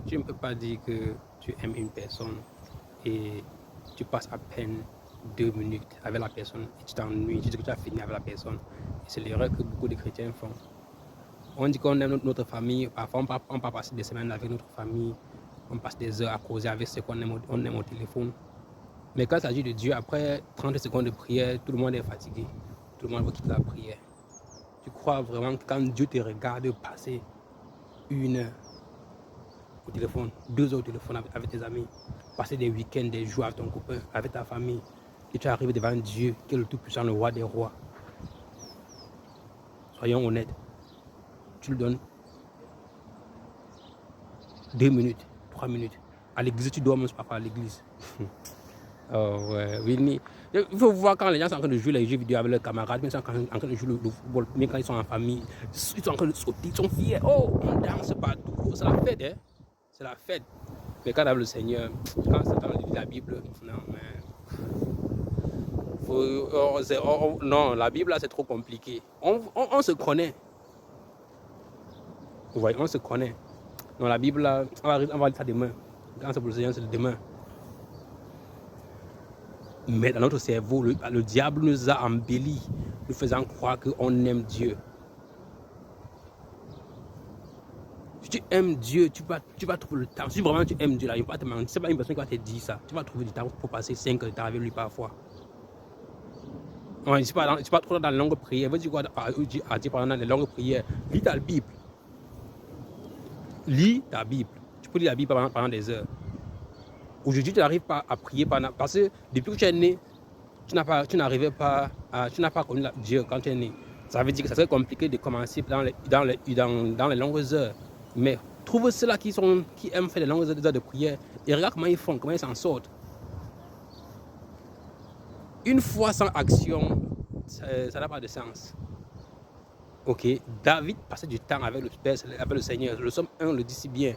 Tu ne peux pas dire que tu aimes une personne et tu passes à peine 2 minutes avec la personne et tu t'ennuies, tu dis que tu as fini avec la personne. Et c'est l'erreur que beaucoup de chrétiens font. On dit qu'on aime notre famille, parfois on peut passer des semaines avec notre famille, on passe des heures à causer avec ce qu'on aime, on aime au téléphone. Mais quand il s'agit de Dieu, après 30 secondes de prière, tout le monde est fatigué. Tout le monde veut quitter la prière. Tu crois vraiment que quand Dieu te regarde passer 1 heure au téléphone, 2 heures au téléphone avec tes amis, passer des week-ends, des jours avec ton copain, avec ta famille, et tu arrives devant Dieu, qui est le Tout-Puissant, le Roi des Rois. Soyons honnêtes. Tu lui donnes 2 minutes, 3 minutes. À l'église, tu dois même pas à l'église. Oh ouais, oui. Il faut voir quand les gens sont en train de jouer les jeux vidéo avec leurs camarades, quand ils sont en train de jouer le football, mais quand ils sont en famille, ils sont en train de sauter, ils sont fiers. Oh, on danse partout. C'est la fête, hein. C'est la fête. Mais quand avec le Seigneur, quand c'est dans la Bible, non, mais non, la Bible là c'est trop compliqué. On se connaît. Vous voyez, on se connaît. Non, la Bible là, on va lire ça demain. Quand c'est pour le Seigneur, c'est demain. Mais dans notre cerveau, le diable nous a embellis, nous faisant croire qu'on aime Dieu. Si tu aimes Dieu, tu vas trouver le temps. Si vraiment tu aimes Dieu, là, il ne va pas te mentir. C'est pas une personne qui va te dire ça. Tu vas trouver du temps pour passer 5 heures de temps avec lui parfois. Je ne suis pas trop dans la longue prière. Veux dire quoi à dire pendant les longues prières? Lis ta Bible. Lis ta Bible. Tu peux lire la Bible pendant des heures. Aujourd'hui, tu n'arrives pas à prier parce que depuis que tu es né, tu n'as pas connu Dieu quand tu es né. Ça veut dire que ça serait compliqué de commencer dans les longues heures. Mais trouve ceux-là qui aiment faire les longues heures de prière et regarde comment ils font, comment ils s'en sortent. Une foi sans action, ça n'a pas de sens. Ok, David passait du temps avec le Seigneur. Le Somme 1 le dit si bien.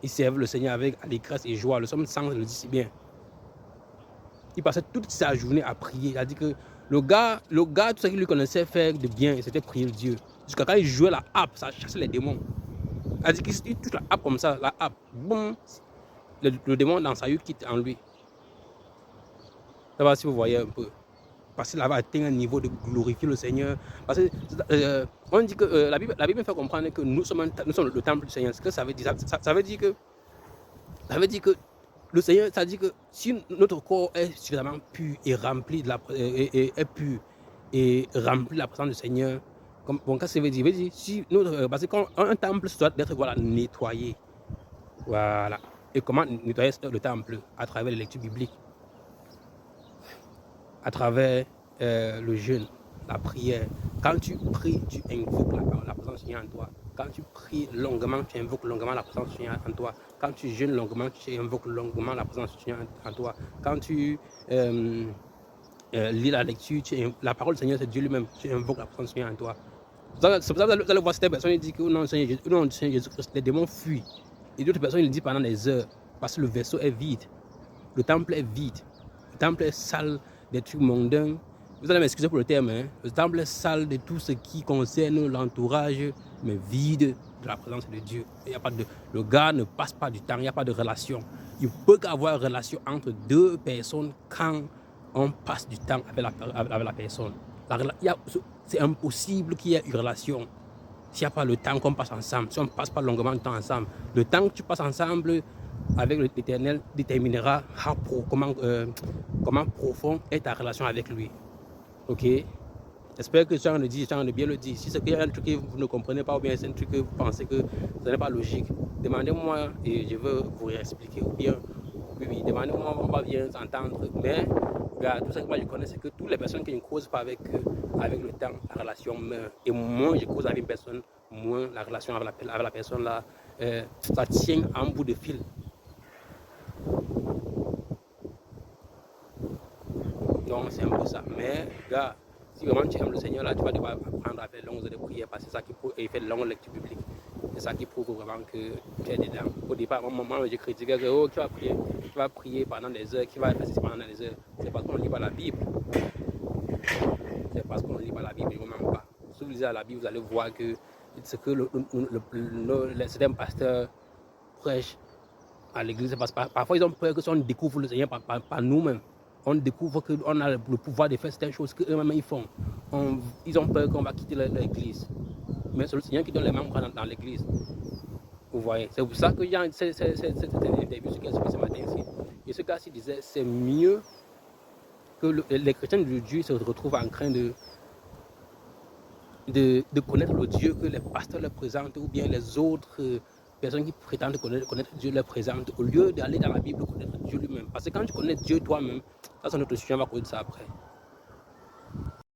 Il servait le Seigneur avec allégresse et joie. Le Somme 100 le dit si bien. Il passait toute sa journée à prier. Il a dit que le gars, tout ce qu'il lui connaissait faire de bien, c'était prier le Dieu. Jusqu'à quand il jouait la harpe, ça chassait les démons. Il a dit qu'il touche la harpe comme ça, la harpe, boum, le démon dans sa yeux quitte en lui. Ça va si vous voyez un peu. Parce qu'il avait atteint un niveau de glorifier le Seigneur. Parce que on dit que la Bible me fait comprendre que nous sommes le temple du Seigneur. Ce que ça veut dire, ça veut dire que le Seigneur, ça dit que si notre corps est suffisamment pur et rempli de la présence du Seigneur, qu'est-ce que ça veut dire? Si parce que quand un temple doit être nettoyé. Voilà. Et comment nettoyer le temple? À travers les lectures bibliques, à travers le jeûne, la prière. Quand tu pries, tu invoques la présence du Seigneur en toi. Quand tu pries longuement, tu invoques longuement la présence du Seigneur en toi. Quand tu jeûnes longuement, tu invoques longuement la présence du Seigneur en toi. Quand tu lis la lecture, la parole du Seigneur, c'est Dieu lui-même. Tu invoques la présence du Seigneur en toi. C'est pour ça que vous allez voir cette personne, il dit que non, Seigneur Jésus-Christ, les démons fuient. Et d'autres personnes, il dit pendant des heures, parce que le vaisseau est vide. Le temple est vide. Le temple est sale des trucs mondains. Vous allez m'excuser pour le terme, hein? Le temple est sale de tout ce qui concerne l'entourage, mais vide de la présence de Dieu. Il y a pas le gars ne passe pas du temps, il n'y a pas de relation. Il ne peut qu'avoir une relation entre deux personnes quand on passe du temps avec la personne. C'est impossible qu'il y ait une relation s'il n'y a pas le temps qu'on passe ensemble, si on ne passe pas longuement de temps ensemble. Le temps que tu passes ensemble avec l'Éternel déterminera comment profond est ta relation avec lui. Ok? J'espère que Jean le dit, Jean le bien le dit. Si c'est qu'il y a un truc que vous ne comprenez pas ou bien c'est un truc que vous pensez que ce n'est pas logique, demandez-moi et je veux vous réexpliquer. Ou bien, oui, demandez-moi, on va bien s'entendre. Mais tout ce que moi je connais, c'est que toutes les personnes qui ne causent pas avec le temps, la relation meurt. Et moins je cause avec une personne, moins la relation avec la personne là, ça tient en bout de fil. Donc c'est un peu ça. Mais gars, si vraiment tu aimes le Seigneur là, tu vas devoir apprendre à faire longues heures de prière parce que c'est ça qui prouve, et faire de longues lectures bibliques. C'est ça qui prouve vraiment que tu es dedans. Au départ, moi je critiquais que tu vas prier pendant des heures, qui va faire ceci pendant des heures. C'est parce qu'on ne lit pas la Bible. C'est parce qu'on ne lit pas la Bible, je ne vous mens pas. Si vous lisez la Bible, vous allez voir que ce que certains pasteurs prêchent à l'église, parce que parfois ils ont peur que si on découvre le Seigneur par nous-mêmes, on découvre qu'on a le pouvoir de faire certaines choses qu'eux-mêmes ils font. Ils ont peur qu'on va quitter l'église. Mais c'est le Seigneur qui donne les membres dans l'église. Vous voyez, c'est pour ça que cette interview, ce qu'il a ce matin ici. Et ce gars-ci disait, c'est mieux que les chrétiens de Dieu se retrouvent en train de connaître le Dieu que les pasteurs leur présentent, ou bien les autres personnes qui prétendent connaître Dieu leur présentent, au lieu d'aller dans la Bible connaître Dieu lui-même. Parce que quand tu connais Dieu toi-même, ça c'est notre sujet, on va connaître ça après.